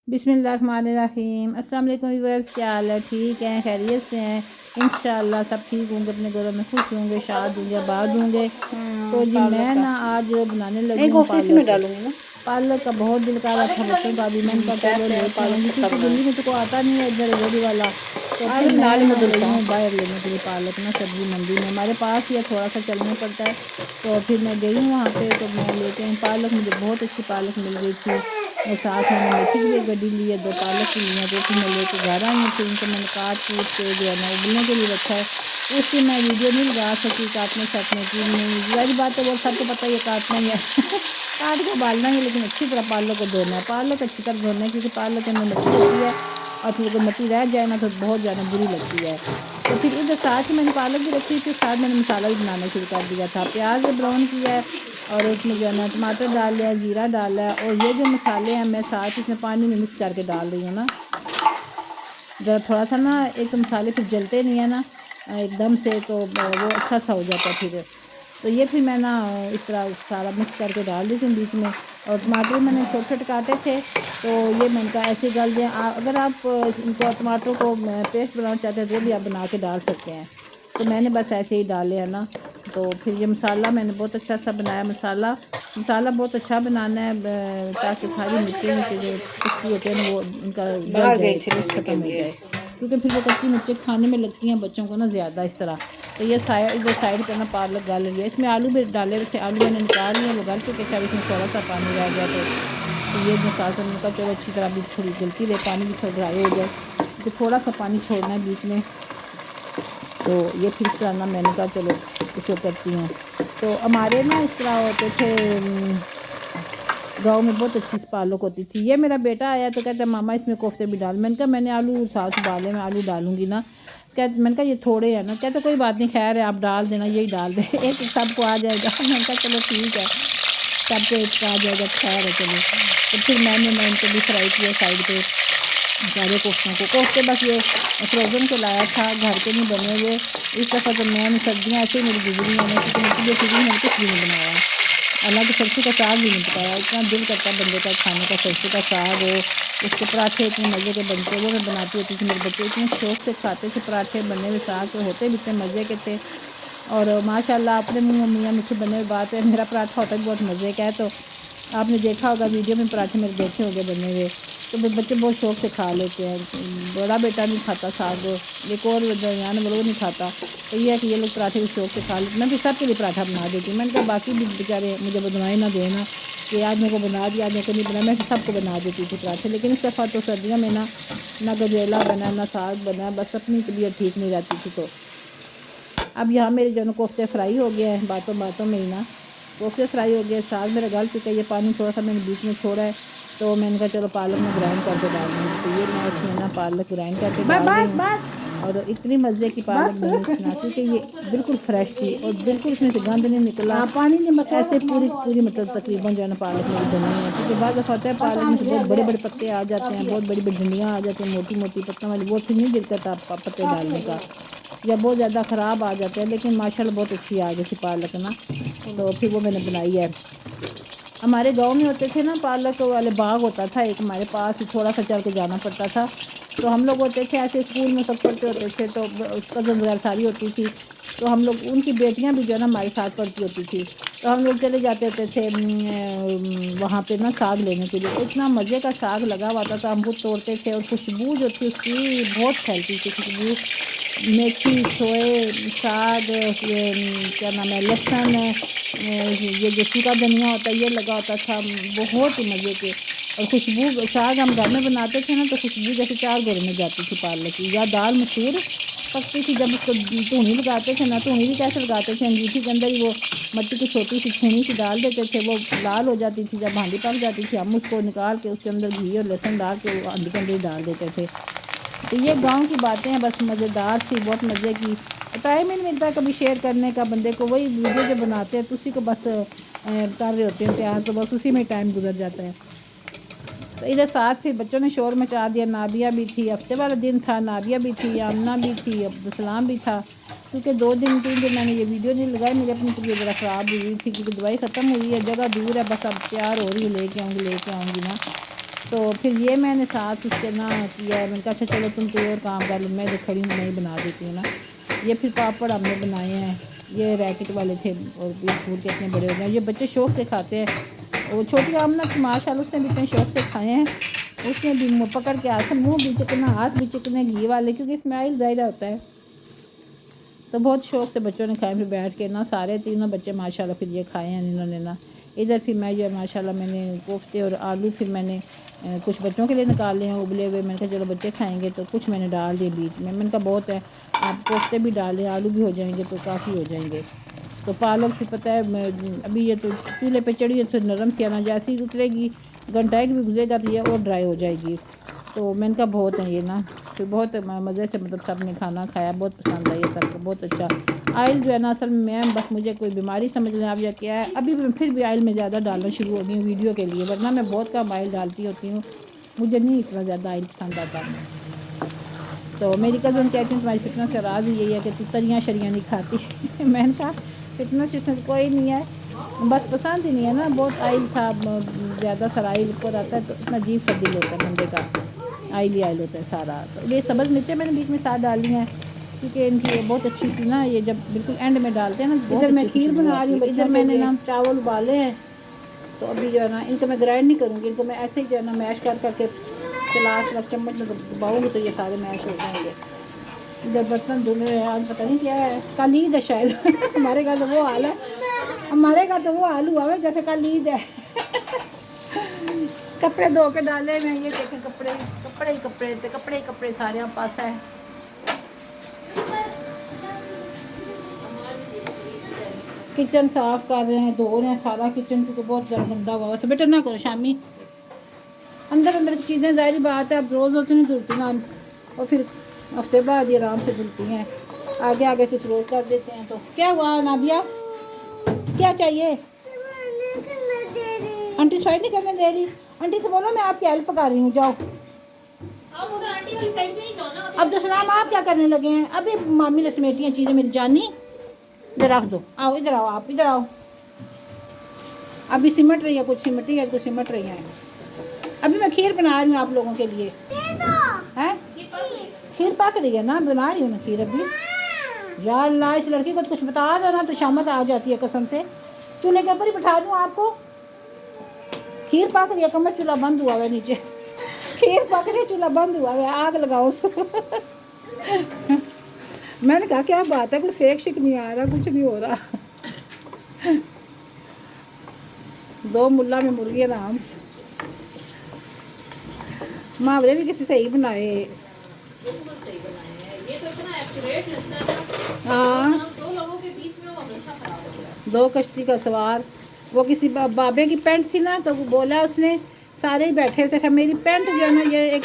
बिस्मिल्लाहिर्रहमानिर्रहीम। अस्सलाम वालेकुम व्यूअर्स, क्या हाल है? ठीक हैं, खैरियत से हैं? इंशाल्लाह सब ठीक होंगे, अपने घरों में खुश होंगे, शाद होंगे, आबाद होंगे। तो जी मैं पालक का ना आज बनाने नहीं, लगी हूँ कोफ्ते इसी में पालक। डालूंगी ना। पालक का बहुत दिल कर रहा था बच्चों का, अभी मैंने कहा चलो कैसे है लेके पालक आऊँगी, टिक्का क्योंकि दिल्ली बनाना? में तो कोई आता नहीं है इधर रेडी वाला। तो आज फिर बना मैं ली ना मैं गई दुलका। हूँ बाहर लेने के लिए पालक ना, सब्जी मंडी में हमारे पास ही है, थोड़ा सा चलना पड़ता है। तो फिर मैं गई हूँ वहाँ पे, तो मैं लेके आई पालक। मुझे बहुत अच्छी पालक मिल गई थी, और साथ मैंने मेथी की भी गड्डी ली है, 2 पालक की ली हैं। तो फिर मैं लेके घर आई हूँ, फिर उनको मैंने काट कूट के जो है ना उबलने के लिए रखा है। उसकी मैं वीडियो नहीं लगा सकी काटने साटने की, नहीं जाहिर बात है, वो सबको पता है ये काटना ही है काट के उबालना ही है, लेकिन अच्छी तरह पालक को धोना है। पालक अच्छी तरह धोना है, क्योंकि पालक के अंदर मिट्टी होती है, और फिर अगर मिट्टी रह जाए ना तो बहुत ज़्यादा बुरी लगती है। तो फिर इधर साथ ही मैंने पालक भी रखी थी, साथ मैंने मसाला भी बनाना शुरू कर दिया था। प्याज ब्राउन किया है, और उसमें जो है ना टमाटर डाल लिया, ज़ीरा डाला है, और ये जो मसाले हैं मैं साथ इसमें पानी में मिक्स करके डाल रही हूँ ना, ज़रा थोड़ा सा ना, एक तो मसाले फिर जलते नहीं है ना एकदम से, तो वो अच्छा सा हो जाता है फिर। तो ये फिर मैं ना इस तरह सारा मिक्स करके डाल देती हूँ बीच में। और टमाटर मैंने छोटे छोटे काटे थे, तो ये मैंने कहा ऐसे गल दें। अगर आप इनको टमाटरों को पेस्ट बनाना चाहते हैं तो भी आप बना के डाल सकते हैं। तो मैंने बस ऐसे ही डाले हैं ना। तो फिर ये मसाला मैंने बहुत अच्छा सा बनाया। मसाला मसाला बहुत अच्छा बनाना है, ताकि सारी मिर्चें नीचे जो कच्ची होती है ना वो इनका गल बाहर गई जाए, थी टेस्ट मम्मी के ख़त्म हो लिए। जाए, क्योंकि फिर वो कच्ची मिर्चें खाने में लगती हैं बच्चों को ना ज़्यादा इस तरह। तो ये इधर साइड पे ना पालक गल रही है। इसमें आलू भी डाले हुए थे, आलू मैंने निकाल लिए, वो गल चुके थे। अब इसमें थोड़ा सा पानी रह गया, तो ये जो साथ मैंने कहा चलो अच्छी तरह भी थोड़ी गलती रहे, पानी भी थोड़ा ड्राई हो जाए, क्योंकि थोड़ा सा पानी छोड़ना है बीच में। तो ये फिर इस तरह ना मैंने कहा चलो इसको करती हूँ। तो हमारे ना इस तरह होते थे, गाँव में बहुत अच्छी पालक होती थी। ये मेरा बेटा आया तो कहता मामा इसमें कोफ्ते भी डाल। मैंने कहा मैंने आलू साथ उबाले, मैं आलू डालूंगी ना। मैंने कहा ये थोड़े हैं ना। कहते कोई बात नहीं, खैर है आप डाल देना, यही डाल दे एक सबको आ जाएगा मैंने कहा चलो ठीक है, सबको एक आ जाएगा, खैर है चलो। तो फिर मैंने ना इनको भी फ्राई किया साइड पे, सारे कोफ्तों को। कोफ्ते बस ये फ्रोज़न के लाया था, घर के नहीं बने हुए। इस दफ़ा तो मैंने सर्दियाँ ऐसे ही मेरी गुजरी हैं ना, क्योंकि मेरी तबीयत ठीक नहीं, मैंने कुछ भी नहीं बनाया। हालांकि सरसों का साग भी नहीं पकाया। इतना दिल करता बंदे का खाने का, सरसों का साग हो, उसके पराठे इतने मज़े के बनते, वो मैं बनाती होती थी। मेरे बच्चे इतने शौक से खाते थे पराठे, बने हुए साग के होते भी इतने मज़े के थे। और माशाल्लाह अपने मुँह मियाँ मीठे बने हुए बात है, मेरा पराठा होता भी बहुत मज़े का है। तो आपने देखा होगा वीडियो में, पराठे मेरे देखे होंगे बने हुए, तो मेरे बच्चे बहुत शौक से खा लेते हैं। बड़ा बेटा नहीं खाता साग, एक और दरमियान वाला वो नहीं खाता। तो ये है कि ये लोग पराठे भी शौक से खा लेते। मैं फिर सबके लिए पराठा बना देती हूँ। मैंने कहा बाकी भी बेचारे मुझे बदनाई ना देना कि आज मेरे को बना दिया, आज मेरे को नहीं बना। मैं सबको बना देती थी पराठे, लेकिन इस दफ़ा तो सर्दियों में ना गजेला बना, ना साग बना, बस अपनी तबीयत ठीक नहीं रहती थी। तो अब यहाँ मेरे जो कोफ्ते फ्राई हो गए हैं, बातों बातों में ही ना कोफ्ते फ्राई हो गए, साग मेरा गल चुका है। ये पानी थोड़ा सा मैंने बीच में छोड़ा है, तो मैंने कहा चलो पालक में ग्राइंड करके डाल दूँगी। तो ये मैं इसमें ना पालक ग्राइंड करके डाल रही बस हूँ। बस और इतनी मज़े की पालक बस बनी थी ना, क्योंकि ये बिल्कुल फ्रेश थी, और बिल्कुल इसमें से गंद नहीं निकला। हाँ, पानी ने मत ऐसे पूरी पूरी मतलब तकरीबन जो है ना पालक मेरी बनी है, क्योंकि बाद दफ़ा होता है पालक में से बहुत बड़े बड़े पत्ते आ जाते हैं, बहुत बड़ी बड़ी डंडियाँ आ जाती हैं, मोटी मोटी पत्तों वाली, वो फिर नहीं दिल करता पत्ते डालने का, या बहुत ज़्यादा ख़राब आ जाते हैं। लेकिन माशाल्लाह बहुत अच्छी आ गई थी पालक ना। तो फिर वो मैंने बनाई है। हमारे गांव में होते थे ना, पालक वाले बाग होता था एक हमारे पास ही, थोड़ा सा चल के जाना पड़ता था। तो हम लोग होते थे ऐसे, स्कूल में सब पढ़ते होते थे, तो कज़न वगैरह सारी होती थी। तो हम लोग, उनकी बेटियां भी जो है ना हमारे साथ पढ़ती होती थी, तो हम लोग चले जाते होते थे वहाँ पे ना साग लेने के लिए। तो इतना मज़े का साग लगा हुआ था, हम वो तोड़ते थे, और खुशबू जो थी उसकी बहुत फैलती थी खुशबू। मेथी, सोए, साग, क्या नाम है, लहसुन, ये जो सूखा धनिया होता है ये लगा होता था, बहुत ही मज़े के। और खुशबू, साग हम घर में बनाते थे ना, तो खुशबू जैसे चार गोरे में जाती थी पालक की। या दाल मसूर पकती थी, जब उसको धूनी लगाते थे ना, धूनी भी कैसे लगाते थे, अंगीठी के अंदर ही वो मट्टी की छोटी सी छूनी सी डाल देते थे, वो लाल हो जाती थी। जब हांडी पक जाती थी, हम उसको निकाल के उसके अंदर घी और लहसुन डाल के वो हांडी के अंदर ही डाल देते थे। तो ये गांव की बातें हैं, बस मज़ेदार थी, बहुत मज़े की। टाइम ही नहीं मिलता कभी शेयर करने का बंदे को, वही वीडियो जो बनाते हैं तो उसी को बस कर रहे होते हैं तैयार, तो बस उसी में टाइम गुजर जाता है। तो इधर साथ फिर बच्चों ने शोर मचा दिया। नाबिया भी थी, हफ्ते वाला दिन था, नाबिया भी थी, आमना भी थी, अब्दुलसलाम भी था। क्योंकि 2 दिन 3 दिन मैंने ये वीडियो नहीं लगाई, मेरी अपनी तबीयत ज़रा ख़राब हुई थी, क्योंकि दवाई ख़त्म हुई है, जगह दूर है, बस अब तैयार हो रही हूँ, लेके आऊँगी ना। तो फिर ये मैंने साथ उसके ना किया है। मैंने कहा अच्छा चलो तुम कोई और काम कर लो, मैं जो खड़ी नहीं बना देती हूँ ना। ये फिर पापड़ हमने बनाए हैं, ये रैकेट वाले थे और ये फूल के इतने बड़े हो गए। ये बच्चे शौक़ से खाते हैं। वो छोटी आमना की माशाल्लाह उसने भी इतने शौक़ से खाए हैं। उसने भी मुँह पकड़ के हाथ मुँह भी चिकना, हाथ भी चिकने घी वाले, क्योंकि इसमें ऑयल ज़्यादा होता है। तो बहुत शौक़ से बच्चों ने खाए। फिर बैठ के ना सारे तीनों बच्चे माशाल्लाह फिर ये खाए हैं इन्होंने ना। इधर फिर मैं ये माशाल्लाह मैंने कोफ्ते और आलू फिर मैंने कुछ बच्चों के लिए निकाले हैं उबले हुए। मैंने कहा चलो बच्चे खाएंगे तो कुछ मैंने डाल दिए बीच में। मैंने कहा बहुत है, आप कोफ्ते भी डालें, आलू भी हो जाएंगे तो काफ़ी हो जाएंगे। तो पालक फिर पता है अभी ये तो चूल्हे पे चढ़ी है तो नरम सी आना, जैसे ही उतरेगी घंटा एक भी गुजरेगा तो ये और ड्राई हो जाएगी। तो मैंने कहा बहुत है ये ना। फिर बहुत मज़े से मतलब सब ने खाना खाया, बहुत पसंद आई सबको, बहुत अच्छा। आयल जो है ना असल में मैम बस मुझे कोई बीमारी समझ लें आप या क्या है, अभी फिर भी आयल में ज़्यादा डालना शुरू हो गई हूँ वीडियो के लिए, वरना मैं बहुत कम आयल डालती होती हूँ। मुझे नहीं इतना ज़्यादा आयल पसंद आता। तो मेरी कज़न कहती हैं तुम्हारी फिटनेस का राज यही है कि तू तरियाँ शरियाँ नहीं खाती। मैंने कहा फिटनेस शिटनेस कोई नहीं है, बस पसंद ही नहीं है ना। बहुत आयल था, ज़्यादा सारा आयल ऊपर आता है तो इतना अजीब सा दिल होता है बंदे का, आयल ही आयल होता है सारा। तो ये सब्ज़ मिर्चें मैंने बीच में साथ डाली हैं क्योंकि इनकी ये बहुत अच्छी थी ना, ये जब बिल्कुल एंड में डालते हैं ना। इधर मैं खीर बना रही हूँ, इधर मैंने ना चावल उबाले हैं। तो अभी जो है ना इनको मैं ग्राइंड नहीं करूँगी, इनको मैं ऐसे ही जो है ना मैश कर करके चला चम्मच में दबाऊँगी तो ये सारे मैश हो जाएंगे। इधर बर्तन धुले हैं, आज पता नहीं क्या है, कल ईद है शायद। हमारे घर तो वो हाल है, हमारे घर तो वो हाल हुआ है जैसे कल ईद है। कपड़े धो के डाले मैं, ये देखें कपड़े कपड़े ही कपड़े थे, कपड़े ही कपड़े सारे पास है। किचन साफ़ कर रहे हैं, धो रहे हैं सारा किचन क्योंकि बहुत ज़्यादा गंदा हुआ था। बेटा ना करो शामी, अंदर अंदर की चीज़ें जाहिर बात है अब रोज़ रोज़ नहीं धुलती ना, और फिर हफ्ते बाद ये आराम से धुलती हैं। आगे आगे से रोज़ कर देते हैं। तो क्या हुआ नाबिया, क्या चाहिए? आंटी सफाई नहीं करने दे रही। आंटी से बोलो मैं आपकी हेल्प कर रही हूँ, जाओ। अब तो सलाम आप क्या करने लगे हैं? अभी मामी ने समेटी हैं चीज़ें मेरी जानी, इधर रख दो। आओ इधर आओ, आप इधर आओ। अभी सिमट रही है, कुछ सिमटी है कुछ सिमट रही है। अभी मैं खीर बना रही हूँ आप लोगों के लिए। हैं खीर पक रही है ना, बना रही हूँ ना खीर अभी। यार अल्लाह, इस लड़की को तो कुछ बता दो ना तो शामत आ जाती है कसम से। चूल्हे के ऊपर ही बैठा दूँ आपको। खीर पक रही है, कमर चूल्हा बंद हुआ है नीचे। खीर पक रही है, चूल्हा बंद हुआ है, आग लगाओ उसको। मैंने कहा क्या बात है, कुछ सेक शिक नहीं आ रहा, कुछ नहीं हो रहा। दो मुल्ला में मुर्गी राम, मुहावरे भी किसी सही बनाए। हाँ, दो कश्ती का सवार। वो किसी बाबे की पैंट थी ना, तो वो बोला उसने, सारे ही बैठे थे, मेरी पैंट जो है ना ये एक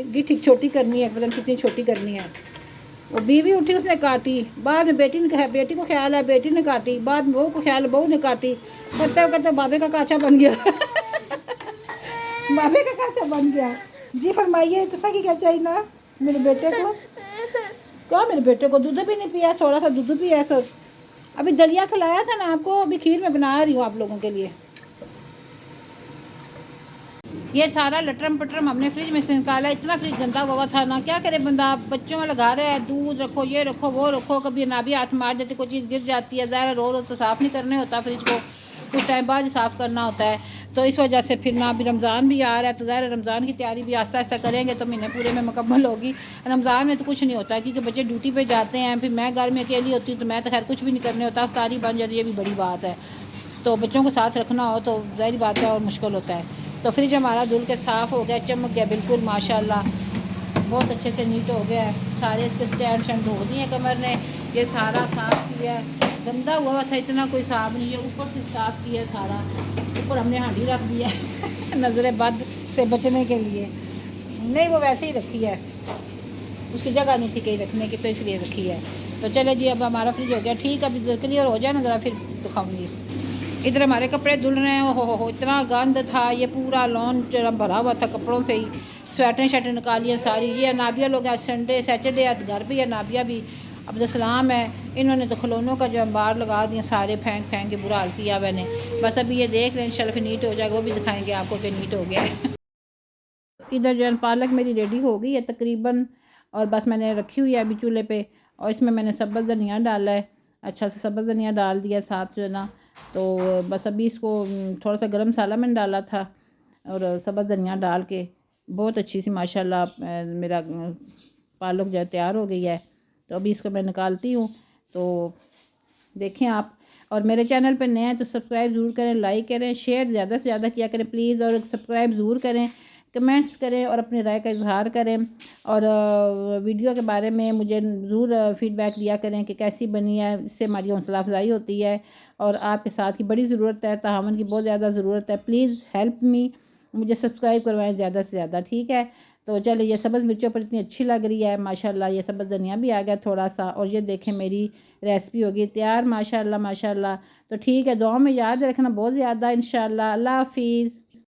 गिट्ठी छोटी करनी है, पता नहीं कितनी छोटी करनी है। वो बीवी उठी उसने काटी, बाद में बेटी ने कहा, बेटी को ख्याल है बेटी ने काटी, बाद में बहू को ख्याल है बहू ने काटी, करते करते बाबे का काचा बन गया। बाबे का काचा बन गया। जी फरमाइए, तो सही क्या चाहिए ना मेरे बेटे को? क्या मेरे बेटे को दूध भी नहीं पिया, थोड़ा सा दूध पिया सर। अभी दलिया खिलाया था ना आपको, अभी खीर में बना रही हूँ आप लोगों के लिए। ये सारा लटरम पटरम हमने फ्रिज में से निकाला, इतना फ्रिज गंदा हुआ था ना, क्या करे बंदा। बच्चों वाला घर है, दूध रखो ये रखो वो रखो, कभी ना भी हाथ मार देते, कोई चीज़ गिर जाती है। ज़ाहिर रो रो तो साफ़ नहीं करने होता फ्रिज को, कुछ टाइम बाद ही साफ़ करना होता है। तो इस वजह से फिर ना अभी रमज़ान भी आ रहा है, तो ज़ाहिर रमज़ान की तैयारी भी आहिस्ता आहिस्ता करेंगे तो महीने पूरे में मुकम्मल होगी। रमज़ान में तो कुछ नहीं होता क्योंकि बच्चे ड्यूटी पे जाते हैं, फिर मैं घर में अकेली होती हूँ तो मैं तो खैर कुछ भी नहीं करने होता, अफ्तारी बन जाती है, ये भी बड़ी बात है। तो बच्चों को साथ रखना हो तो ज़ाहिर बात है और मुश्किल होता है। तो फ्रिज हमारा धुल के साफ़ हो गया, चमक गया बिल्कुल माशाल्लाह, बहुत अच्छे से नीट हो गया है। सारे इसके स्टैंड शैंड धो दिए कमर ने, ये सारा साफ़ किया है। गंदा हुआ था इतना कोई साफ नहीं है, ऊपर से साफ़ किया सारा। ऊपर हमने हांडी रख दिया है नज़र बद से बचने के लिए। नहीं वो वैसे ही रखी है, उसकी जगह नहीं थी कहीं रखने की तो इसलिए रखी है। तो चले जी, अब हमारा फ्रिज हो गया ठीक, अभी क्लियर हो जाए ना ज़रा फिर दिखाऊँगी। इधर हमारे कपड़े धुल रहे हैं। हो इतना गंद था, ये पूरा लॉन भरा हुआ था कपड़ों से ही। स्वेटर शर्टें निकाली हैं सारी। ये नाबिया लोग आज संडे सैटरडे आज घर भी है, नाबिया भी अब्दुलसलाम है, इन्होंने तो खिलौनों का जो अंबार लगा दिया सारे, फेंक फेंक के बुरा हाल किया मैंने। बस अभी ये देख रहे हैं इंशाल्लाह फिर नीट हो जाएगा, वो भी दिखाएंगे आपको कि नीट हो गया है। इधर जो है पालक मेरी रेडी हो गई है तकरीबन, और बस मैंने रखी हुई है अभी चूल्हे पे, और इसमें मैंने सब्ज़ धनिया डाला है, अच्छा से सब्ज़ धनिया डाल दिया साथ जो है ना। तो बस अभी इसको थोड़ा सा गरम मसाला मैंने डाला था, और सब्ज़ धनिया डाल के बहुत अच्छी सी माशाल्लाह मेरा पालक जो है तैयार हो गई है। तो अभी इसको मैं निकालती हूँ। तो देखें आप, और मेरे चैनल पर नए हैं तो सब्सक्राइब ज़रूर करें, लाइक करें, शेयर ज़्यादा से ज़्यादा किया करें प्लीज़, और सब्सक्राइब ज़रूर करें, कमेंट्स करें और अपनी राय का इजहार करें, और वीडियो के बारे में मुझे ज़रूर फीडबैक दिया करें कि कैसी बनी है, इससे हमारी हौसला अफजाई होती है, और आपके साथ की बड़ी ज़रूरत है, ताहावन की बहुत ज़्यादा ज़रूरत है। प्लीज़ हेल्प मी, मुझे सब्सक्राइब करवाएं ज़्यादा से ज़्यादा, ठीक है। तो चलिए, ये सब्ज़ मिर्चों पर इतनी अच्छी लग रही है माशाल्लाह, ये सब्ज़ धनिया भी आ गया थोड़ा सा, और ये देखें मेरी रेसिपी होगी तैयार माशाल्लाह माशाल्लाह। तो ठीक है, दुआ में याद रखना बहुत ज़्यादा, इंशाल्लाह। अल्लाह हाफिज़।